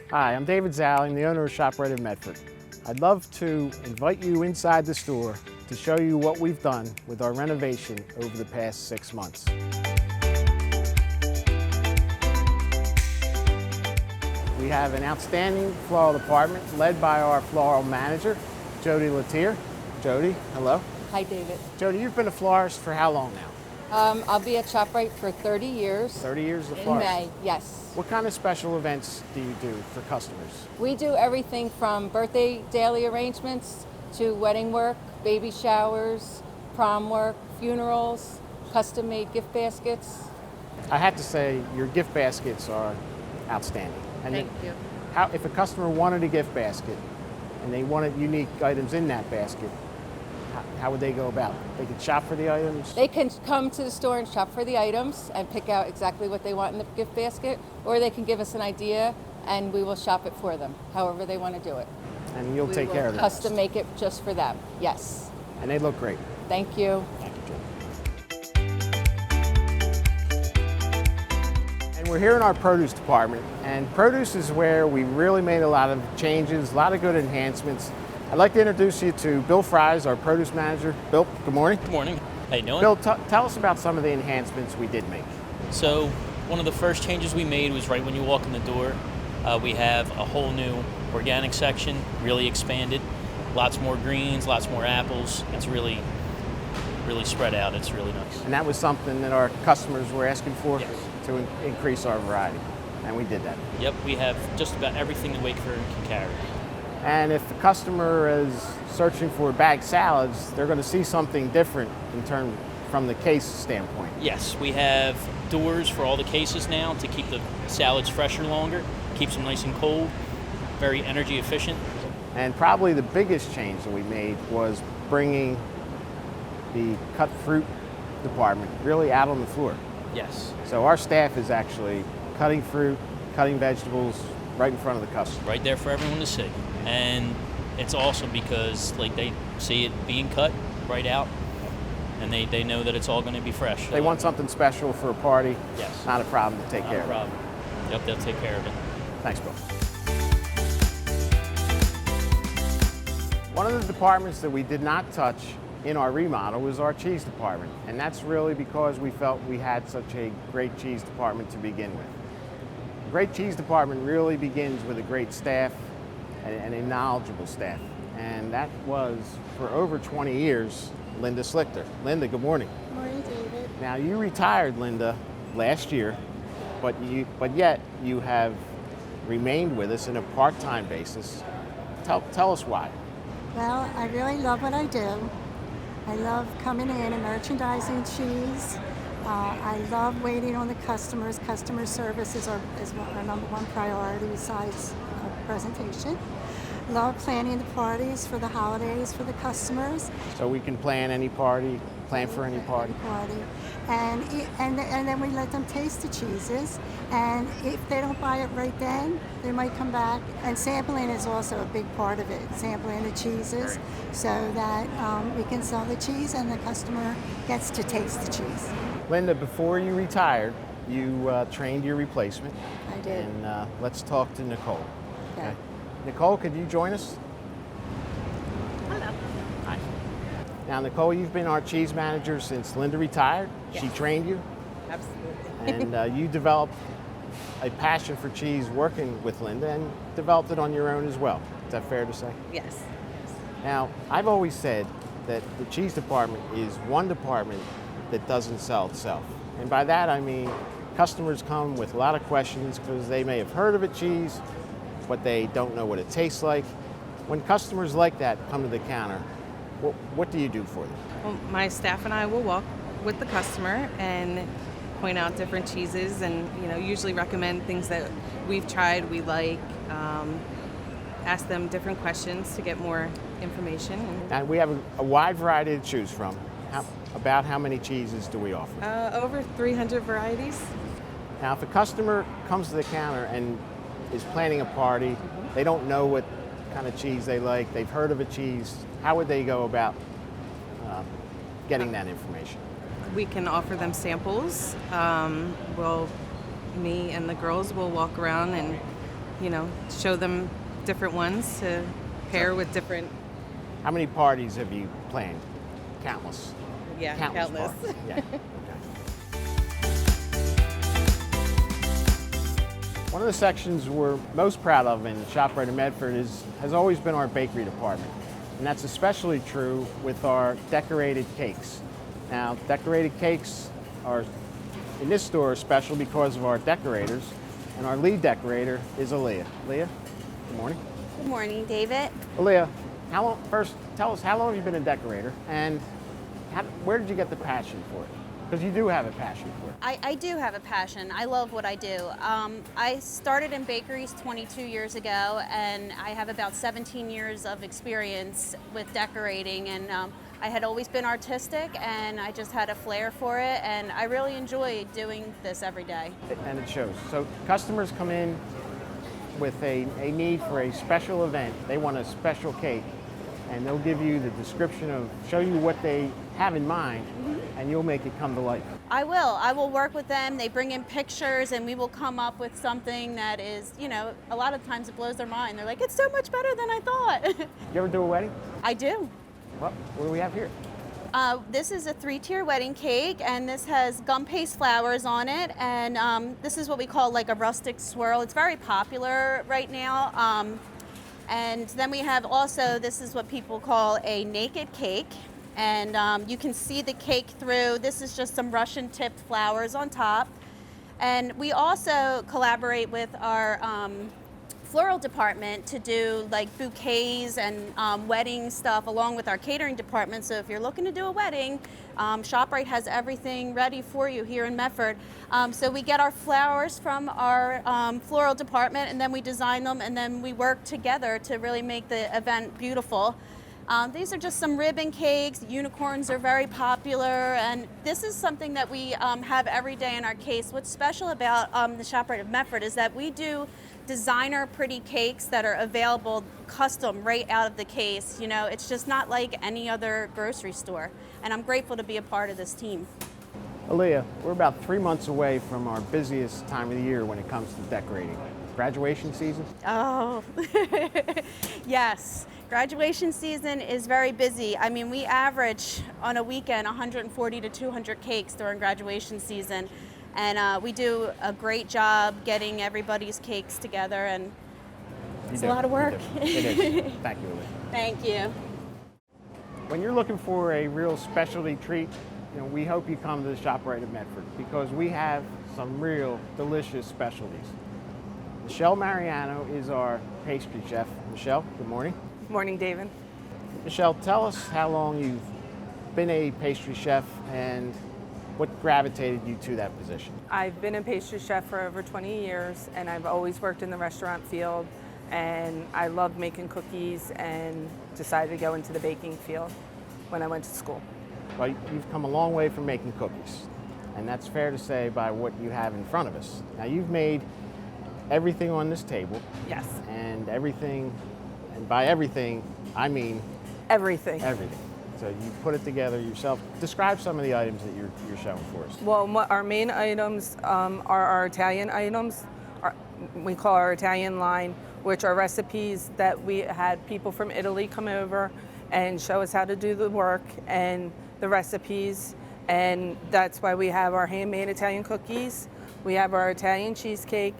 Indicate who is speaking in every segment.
Speaker 1: Hi, I'm David Zhao. I'm the owner of ShopRite of Medford. I'd love to invite you inside the store to show you what we've done with our renovation over the past 6 months. We have an outstanding floral department led by our floral manager, Jody Latier. Jody, hello.
Speaker 2: Hi, David.
Speaker 1: Jody, you've been a florist for how long now?
Speaker 2: I'll be at ShopRite for 30 years.
Speaker 1: 30 years as a
Speaker 2: In
Speaker 1: florist.
Speaker 2: May, yes.
Speaker 1: What kind of special events do you do for customers?
Speaker 2: We do everything from birthday daily arrangements to wedding work, baby showers, prom work, funerals, custom-made gift baskets.
Speaker 1: I have to say, your gift baskets are outstanding. And
Speaker 2: Thank you.
Speaker 1: If a customer wanted a gift basket and they wanted unique items in that basket, how would they go about it? They could shop for the items?
Speaker 2: They can come to the store and shop for the items and pick out exactly what they want in the gift basket, or they can give us an idea and we will shop it for them, however they want to do it.
Speaker 1: And you'll take care of that?
Speaker 2: Custom make it just for them, yes.
Speaker 1: And they look great.
Speaker 2: Thank you.
Speaker 1: Thank you, Jim. And we're here in our produce department, and produce is where we really made a lot of changes, a lot of good enhancements. I'd like to introduce you to Bill Fries, our produce manager. Bill, good morning.
Speaker 3: Good morning. How you doing?
Speaker 1: Bill, tell us about some of the enhancements we did make.
Speaker 3: So one of the first changes we made was right when you walk in the door. We have a whole new organic section, really expanded. Lots more greens, lots more apples. It's really spread out. It's really nice.
Speaker 1: And that was something that our customers were asking for
Speaker 3: Yes.
Speaker 1: to increase our variety. And we did that.
Speaker 3: Yep, we have just about everything that Wakeford can carry.
Speaker 1: And if the customer is searching for bagged salads, they're going to see something different from the case standpoint.
Speaker 3: Yes, we have doors for all the cases now to keep the salads fresher longer, keeps them nice and cold, very energy efficient.
Speaker 1: And probably the biggest change that we made was bringing the cut fruit department really out on the floor.
Speaker 3: Yes.
Speaker 1: So our staff is actually cutting fruit, cutting vegetables right in front of the customer.
Speaker 3: Right there for everyone to see. And it's awesome because they see it being cut right out, and they know that it's all going to be fresh.
Speaker 1: They want something special for a party.
Speaker 3: Yes.
Speaker 1: Not a problem to take
Speaker 3: Not
Speaker 1: care
Speaker 3: a
Speaker 1: of.
Speaker 3: problem. Yep, they'll take care of it.
Speaker 1: Thanks, Bill. One of the departments that we did not touch in our remodel was our cheese department, and that's really because we felt we had such a great cheese department to begin with. A great cheese department really begins with a great staff and a knowledgeable staff, and that was, for over 20 years, Linda Slichter. Linda, good morning.
Speaker 4: Good morning, David.
Speaker 1: Now, you retired, Linda, last year, but yet you have remained with us on a part-time basis. Tell us why.
Speaker 4: Well, I really love what I do. I love coming in and merchandising cheese. I love waiting on the customers. Customer service is our number one priority besides presentation. Love planning the parties for the holidays for the customers.
Speaker 1: So we can plan any party, plan for any party.
Speaker 4: And then we let them taste the cheeses. And if they don't buy it right then, they might come back. And sampling is also a big part of it, sampling the cheeses so that we can sell the cheese and the customer gets to taste the cheese.
Speaker 1: Linda, before you retired, you trained your replacement.
Speaker 4: I did.
Speaker 1: And let's talk to Nicole.
Speaker 4: Okay.
Speaker 1: Nicole, could you join us?
Speaker 5: Hello.
Speaker 1: Hi. Now, Nicole, you've been our cheese manager since Linda retired.
Speaker 5: Yes.
Speaker 1: She trained you,
Speaker 5: Absolutely.
Speaker 1: and you developed a passion for cheese working with Linda and developed it on your own as well. Is that fair to say?
Speaker 5: Yes.
Speaker 1: Now, I've always said that the cheese department is one department that doesn't sell itself. And by that, I mean customers come with a lot of questions because they may have heard of a cheese, but they don't know what it tastes like. When customers like that come to the counter, what do you do for them?
Speaker 5: Well, my staff and I will walk with the customer and point out different cheeses, and usually recommend things that we've tried, we like. Ask them different questions to get more information.
Speaker 1: And we have a wide variety to choose from. About how many cheeses do we offer?
Speaker 5: Over 300 varieties.
Speaker 1: Now, if a customer comes to the counter and is planning a party, they don't know what kind of cheese they like, they've heard of a cheese, how would they go about getting that information?
Speaker 5: We can offer them samples. Me and the girls will walk around and show them different ones to pair with different.
Speaker 1: How many parties have you planned? Countless.
Speaker 5: Yeah,
Speaker 1: Countless.
Speaker 5: countless.
Speaker 1: Parties. Yeah. One of the sections we're most proud of in ShopRite in Medford has always been our bakery department. And that's especially true with our decorated cakes. Now, decorated cakes are, in this store, special because of our decorators. And our lead decorator is Aaliyah. Aaliyah, good morning.
Speaker 6: Good morning, David.
Speaker 1: Aaliyah, first tell us, how long have you been a decorator? And where did you get the passion for it? Because you do have a passion for it.
Speaker 6: I do have a passion. I love what I do. I started in bakeries 22 years ago, and I have about 17 years of experience with decorating. And I had always been artistic, and I just had a flair for it, and I really enjoy doing this every day.
Speaker 1: And it shows. So customers come in with a need for a special event. They want a special cake, and they'll give you the description show you what they have in mind, and you'll make it come to life.
Speaker 6: I will work with them. They bring in pictures, and we will come up with something that is, a lot of times it blows their mind. They're like, it's so much better than I thought.
Speaker 1: You ever do a wedding?
Speaker 6: I do.
Speaker 1: Well, what do we have here?
Speaker 6: This is a 3-tier wedding cake, and this has gum paste flowers on it, and this is what we call like a rustic swirl. It's very popular right now. And then we have also, this is what people call a naked cake, and you can see the cake through. This is just some Russian tipped flowers on top. And we also collaborate with our floral department to do like bouquets and wedding stuff along with our catering department. So if you're looking to do a wedding, ShopRite has everything ready for you here in Medford. So we get our flowers from our floral department, and then we design them, and then we work together to really make the event beautiful. These are just some ribbon cakes. Unicorns are very popular, and this is something that we have every day in our case. What's special about the ShopRite of Medford is that we do designer pretty cakes that are available custom right out of the case. It's just not like any other grocery store, and I'm grateful to be a part of this team.
Speaker 1: Aaliyah, we're about 3 months away from our busiest time of the year when it comes to decorating. Graduation season?
Speaker 6: Oh, yes. Graduation season is very busy. I mean, we average on a weekend 140 to 200 cakes during graduation season. And we do a great job getting everybody's cakes together, and it's a lot of work.
Speaker 1: It is. Thank you, Aaliyah.
Speaker 6: Thank you.
Speaker 1: When you're looking for a real specialty treat, we hope you come to the ShopRite of Medford, because we have some real delicious specialties. Michelle Mariano is our pastry chef. Michelle, good morning.
Speaker 7: Morning, David.
Speaker 1: Michelle, tell us how long you've been a pastry chef and what gravitated you to that position.
Speaker 7: I've been a pastry chef for over 20 years, and I've always worked in the restaurant field, and I love making cookies and decided to go into the baking field when I went to school.
Speaker 1: Well, you've come a long way from making cookies, and that's fair to say by what you have in front of us. Now, you've made everything on this table.
Speaker 7: Yes.
Speaker 1: And everything, and by everything, I mean
Speaker 7: Everything.
Speaker 1: everything. So you put it together yourself. Describe some of the items that you're showing for us.
Speaker 7: Well, our main items are our Italian items. We call our Italian line, which are recipes that we had people from Italy come over and show us how to do the work and the recipes. And that's why we have our handmade Italian cookies. We have our Italian cheesecake,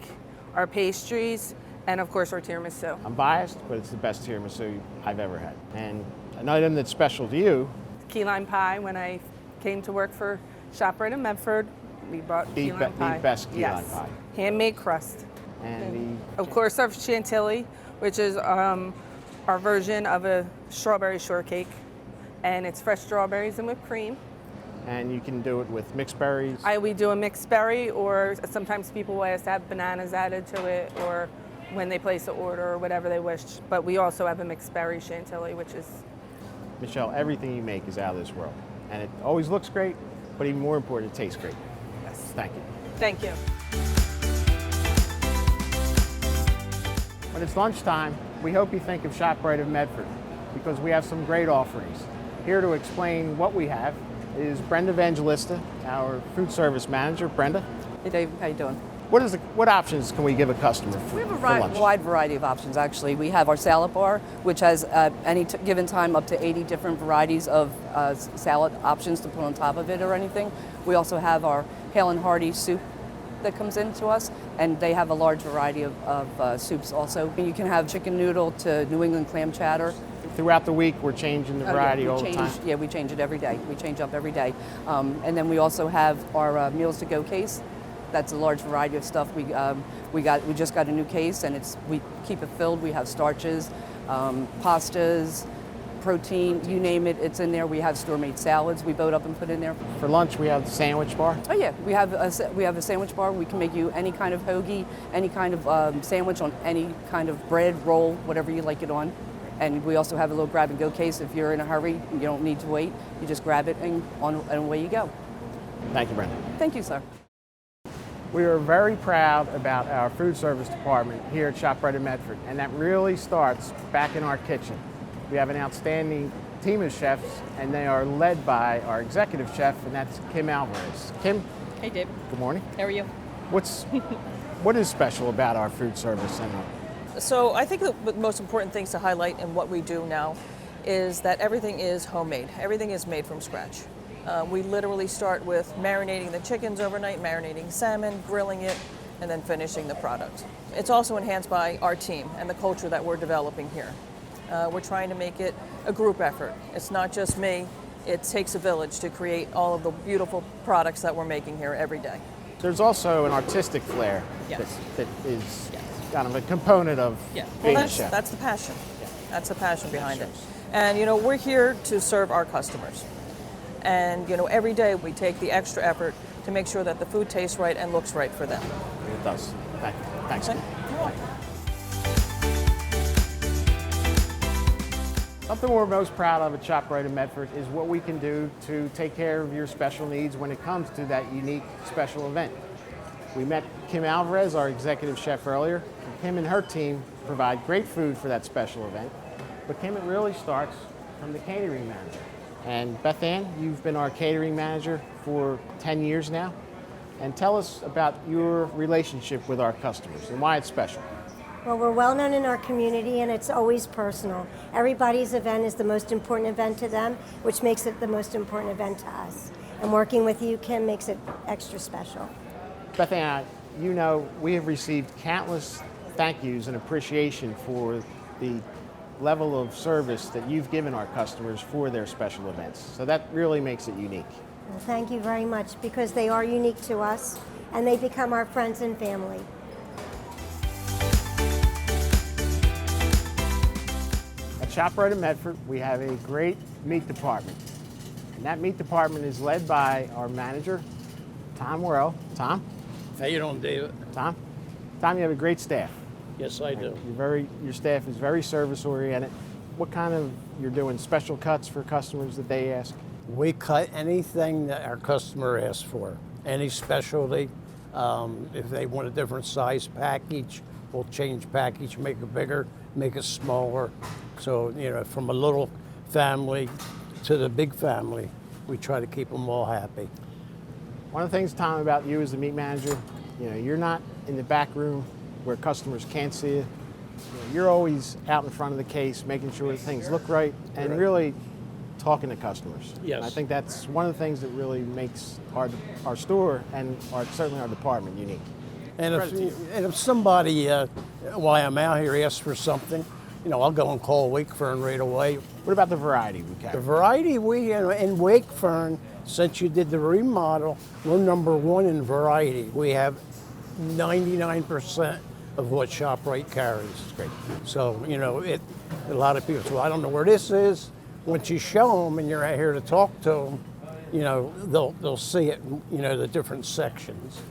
Speaker 7: our pastries, and of course our tiramisu.
Speaker 1: I'm biased, but it's the best tiramisu I've ever had. And an item that's special to you.
Speaker 7: Key lime pie. When I came to work for ShopRite in Medford, we brought key lime pie.
Speaker 1: The best key lime
Speaker 7: Yes.
Speaker 1: pie.
Speaker 7: Handmade crust.
Speaker 1: And
Speaker 7: Of course, our chantilly, which is our version of a strawberry shortcake, and it's fresh strawberries and whipped cream.
Speaker 1: and you can do it with mixed berries.
Speaker 7: We do a mixed berry, or sometimes people will ask to have bananas added to it, or when they place an order or whatever they wish. But we also have a mixed berry chantilly, which is...
Speaker 1: Michelle, everything you make is out of this world. And it always looks great, but even more important, it tastes great.
Speaker 7: Yes.
Speaker 1: Thank you.
Speaker 7: Thank you.
Speaker 1: When it's lunchtime, we hope you think of ShopRite of Medford, because we have some great offerings. Here to explain what we have is Brenda Evangelista, our food service manager. Brenda?
Speaker 8: Hey Dave, how you doing?
Speaker 1: What options can we give a customer for,
Speaker 8: We have a
Speaker 1: for lunch?
Speaker 8: wide variety of options, actually. We have our salad bar, which has any given time up to 80 different varieties of salad options to put on top of it or anything. We also have our Hale and Hearty soup that comes in to us, and they have a large variety of soups also. You can have chicken noodle to New England clam chowder.
Speaker 1: Throughout the week, we're changing the variety
Speaker 8: we
Speaker 1: all the time.
Speaker 8: Yeah, we change it every day. We change up every day. And then we also have our meals to go case. That's a large variety of stuff. We just got a new case, and we keep it filled. We have starches, pastas, protein, you name it, it's in there. We have store-made salads we boat up and put in there.
Speaker 1: For lunch, we have the sandwich bar.
Speaker 8: Oh yeah, we have a sandwich bar. We can make you any kind of hoagie, any kind of sandwich on any kind of bread, roll, whatever you like it on. And we also have a little grab-and-go case. If you're in a hurry, you don't need to wait. You just grab it and away you go.
Speaker 1: Thank you, Brenda.
Speaker 8: Thank you, sir.
Speaker 1: We are very proud about our food service department here at ShopRite in Medford, and that really starts back in our kitchen. We have an outstanding team of chefs, and they are led by our executive chef, and that's Kim Alvarez. Kim?
Speaker 9: Hey, Dave.
Speaker 1: Good morning.
Speaker 9: How are you?
Speaker 1: What is special about our food service center?
Speaker 9: So I think the most important things to highlight in what we do now is that everything is homemade. Everything is made from scratch. We literally start with marinating the chickens overnight, marinating salmon, grilling it, and then finishing the product. It's also enhanced by our team and the culture that we're developing here. We're trying to make it a group effort. It's not just me. It takes a village to create all of the beautiful products that we're making here every day.
Speaker 1: There's also an artistic flair
Speaker 9: Yes.
Speaker 1: that is kind of a component of being a chef.
Speaker 9: That's the passion. That's the passion behind it. And we're here to serve our customers. And every day we take the extra effort to make sure that the food tastes right and looks right for them.
Speaker 1: It does. Thanks.
Speaker 9: Okay. You're welcome.
Speaker 1: Something we're most proud of at ShopRite in Medford is what we can do to take care of your special needs when it comes to that unique special event. We met Kim Alvarez, our executive chef, earlier. Kim and her team provide great food for that special event. But Kim, it really starts from the catering manager. And Beth Ann, you've been our catering manager for 10 years now. And tell us about your relationship with our customers and why it's special.
Speaker 10: Well, we're well known in our community, and it's always personal. Everybody's event is the most important event to them, which makes it the most important event to us. And working with you, Kim, makes it extra special.
Speaker 1: Beth Ann, we have received countless thank yous and appreciation for the level of service that you've given our customers for their special events. So that really makes it unique.
Speaker 10: Well, thank you very much, because they are unique to us, and they become our friends and family.
Speaker 1: At ShopRite in Medford, we have a great meat department. And that meat department is led by our manager, Tom Worrell. Tom?
Speaker 11: How you doing, David?
Speaker 1: Tom, you have a great staff.
Speaker 11: Yes, I do.
Speaker 1: Your staff is very service oriented. What kind of, you're doing special cuts for customers that they ask?
Speaker 11: We cut anything that our customer asks for, any specialty. If they want a different size package, we'll change package, make it bigger, make it smaller. So, from a little family to the big family, we try to keep them all happy.
Speaker 1: One of the things, Tom, about you as the meat manager, you're not in the back room where customers can't see you. You're always out in front of the case, making sure that things look right, and really talking to customers.
Speaker 11: Yes.
Speaker 1: I think that's one of the things that really makes our store and certainly our department unique.
Speaker 11: And if somebody, while I'm out here, asks for something, I'll go and call Wakefern right away.
Speaker 1: What about the variety we carry?
Speaker 11: The variety in Wakefern, since you did the remodel, we're #1 in variety. We have 99% of what ShopRite carries.
Speaker 1: It's great.
Speaker 11: So, a lot of people say, well, I don't know where this is. Once you show them and you're out here to talk to them, they'll see it, the different sections.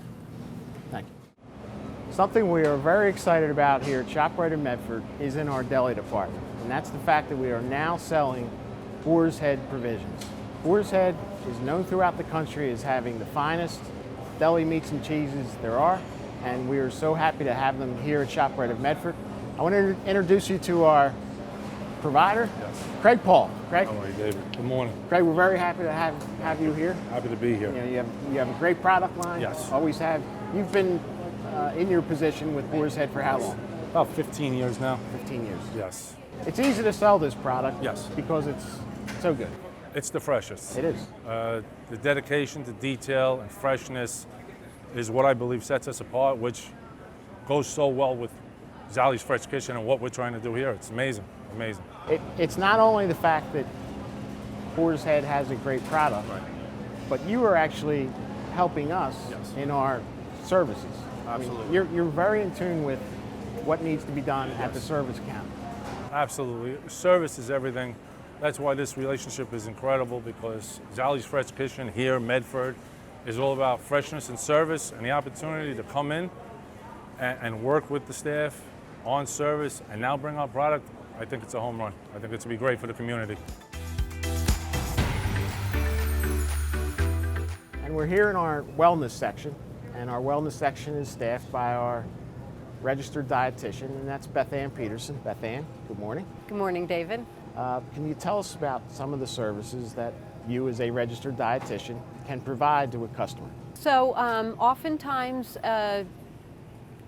Speaker 1: Thank you. Something we are very excited about here at ShopRite in Medford is in our deli department. And that's the fact that we are now selling Boar's Head provisions. Boar's Head is known throughout the country as having the finest deli meats and cheeses there are, and we are so happy to have them here at ShopRite of Medford. I want to introduce you to our provider, Craig Paul. Craig?
Speaker 12: How are you, David? Good morning.
Speaker 1: Craig, we're very happy to have you here.
Speaker 12: Happy to be here.
Speaker 1: You have a great product line.
Speaker 12: Yes.
Speaker 1: Always have. You've been in your position with Boar's Head for how long?
Speaker 12: About 15 years now.
Speaker 1: 15 years.
Speaker 12: Yes.
Speaker 1: It's easy to sell this product.
Speaker 12: Yes.
Speaker 1: Because it's so good.
Speaker 12: It's the freshest.
Speaker 1: It is.
Speaker 12: The dedication to detail and freshness is what I believe sets us apart, which goes so well with Zali's Fresh Kitchen and what we're trying to do here. It's amazing, amazing.
Speaker 1: It's not only the fact that Boar's Head has a great product,
Speaker 12: Right.
Speaker 1: but you are actually helping us
Speaker 12: Yes.
Speaker 1: in our services.
Speaker 12: Absolutely.
Speaker 1: I mean, you're very in tune with what needs to be done at the service counter.
Speaker 12: Absolutely. Service is everything. That's why this relationship is incredible, because Zali's Fresh Kitchen here, Medford, is all about freshness and service, and the opportunity to come in and work with the staff on service and now bring our product. I think it's a home run. I think it's going to be great for the community.
Speaker 1: And we're here in our wellness section, and our wellness section is staffed by our registered dietitian, and that's Beth Ann Peterson. Beth Ann, good morning.
Speaker 2: Good morning, David.
Speaker 1: Can you tell us about some of the services that you as a registered dietitian can provide to a customer?
Speaker 2: So oftentimes a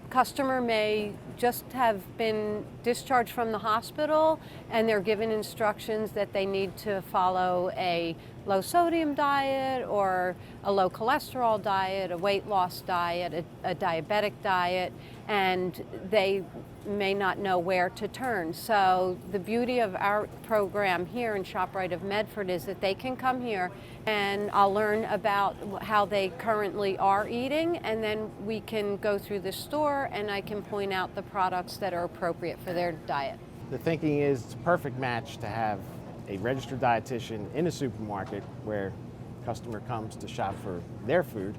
Speaker 2: customer may just have been discharged from the hospital and they're given instructions that they need to follow a low sodium diet or a low cholesterol diet, a weight loss diet, a diabetic diet, and they may not know where to turn. So the beauty of our program here in ShopRite of Medford is that they can come here and I'll learn about how they currently are eating, and then we can go through the store and I can point out the products that are appropriate for their diet.
Speaker 1: The thinking is it's a perfect match to have a registered dietitian in a supermarket where a customer comes to shop for their food,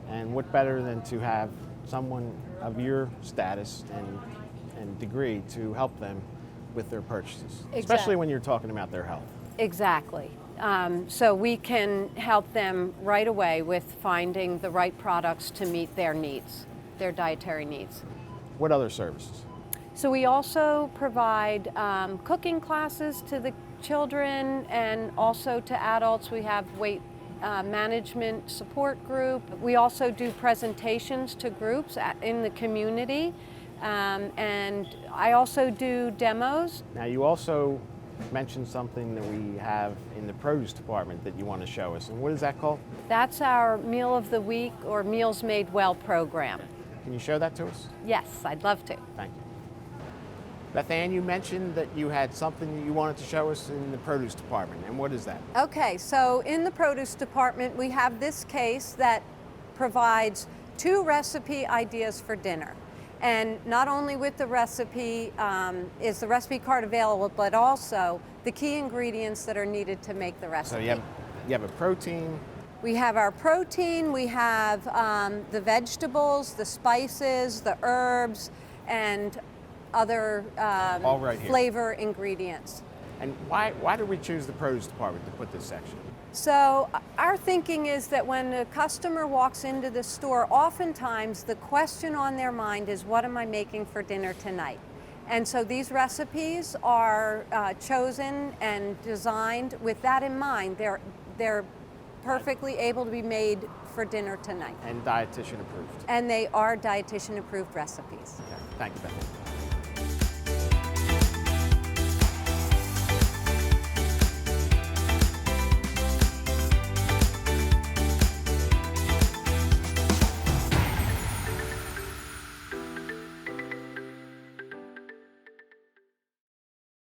Speaker 1: and what better than to have someone of your status and degree to help them with their purchases, especially when you're talking about their health.
Speaker 2: Exactly. So we can help them right away with finding the right products to meet their needs, their dietary needs.
Speaker 1: What other services?
Speaker 2: So we also provide cooking classes to the children and also to adults. We have weight management support group. We also do presentations to groups in the community. And I also do demos.
Speaker 1: Now, you also mentioned something that we have in the produce department that you want to show us, and what is that called?
Speaker 2: That's our Meal of the Week or Meals Made Well program.
Speaker 1: Can you show that to us?
Speaker 2: Yes, I'd love to.
Speaker 1: Thank you. Beth Ann, you mentioned that you had something that you wanted to show us in the produce department, and what is that?
Speaker 2: Okay, so in the produce department, we have this case that provides 2 recipe ideas for dinner. And not only with the recipe is the recipe card available, but also the key ingredients that are needed to make the recipe.
Speaker 1: So you have a protein.
Speaker 2: We have our protein, we have the vegetables, the spices, the herbs, and other
Speaker 1: All right here.
Speaker 2: flavor ingredients.
Speaker 1: And why did we choose the produce department to put this section?
Speaker 2: So our thinking is that when a customer walks into the store, oftentimes the question on their mind is, what am I making for dinner tonight? And so these recipes are chosen and designed with that in mind. They're perfectly able to be made for dinner tonight.
Speaker 1: And dietitian approved.
Speaker 2: And they are dietitian approved recipes.
Speaker 1: Okay. Thank you, Beth Ann.